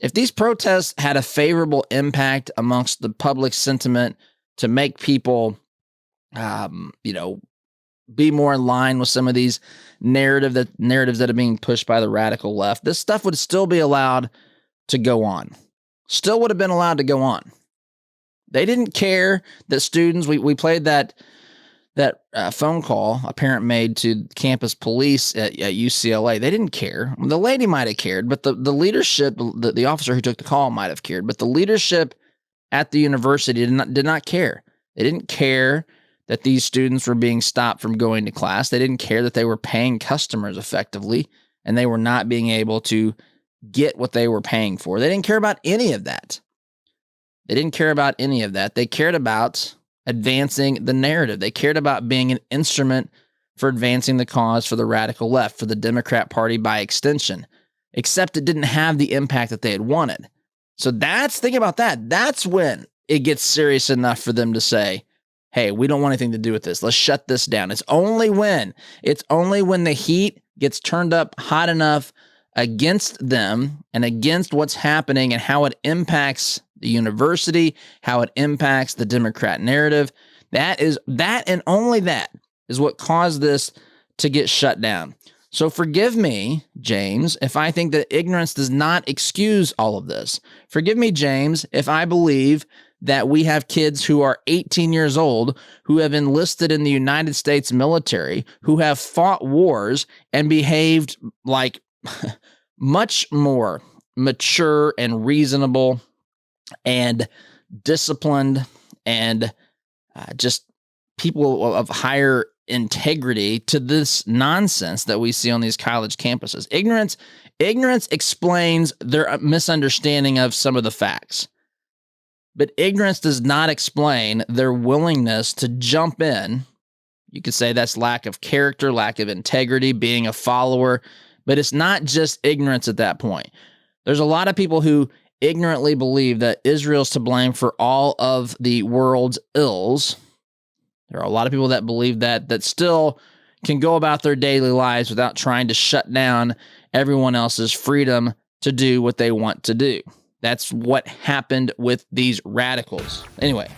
If these protests had a favorable impact amongst the public sentiment to make people, be more in line with some of these narratives that are being pushed by the radical left, this stuff would still be allowed to go on. Still would have been allowed to go on. They didn't care that students, we played that phone call a parent made to campus police at UCLA. They didn't care. The lady might have cared, but the leadership, the officer who took the call might have cared, but the leadership at the university did not care. They didn't care that these students were being stopped from going to class. They didn't care that they were paying customers effectively and they were not being able to get what they were paying for. They didn't care about any of that. They cared about advancing the narrative. They cared about being an instrument for advancing the cause for the radical left, for the Democrat Party by extension, except it didn't have the impact that they had wanted. So think about that. That's when it gets serious enough for them to say, hey, we don't want anything to do with this. Let's shut this down. It's only when the heat gets turned up hot enough against them and against what's happening and how it impacts the university, how it impacts the Democrat narrative. That and only that is what caused this to get shut down. So forgive me, James, if I think that ignorance does not excuse all of this. Forgive me, James, if I believe that we have kids who are 18 years old who have enlisted in the United States military, who have fought wars and behaved like much more mature and reasonable and disciplined and just people of higher integrity to this nonsense that we see on these college campuses. Ignorance explains their misunderstanding of some of the facts. But ignorance does not explain their willingness to jump in. You could say that's lack of character, lack of integrity, being a follower. But it's not just ignorance at that point. There's a lot of people who ignorantly believe that Israel's to blame for all of the world's ills. There are a lot of people that believe that still can go about their daily lives without trying to shut down everyone else's freedom to do what they want to do. That's what happened with these radicals. Anyway,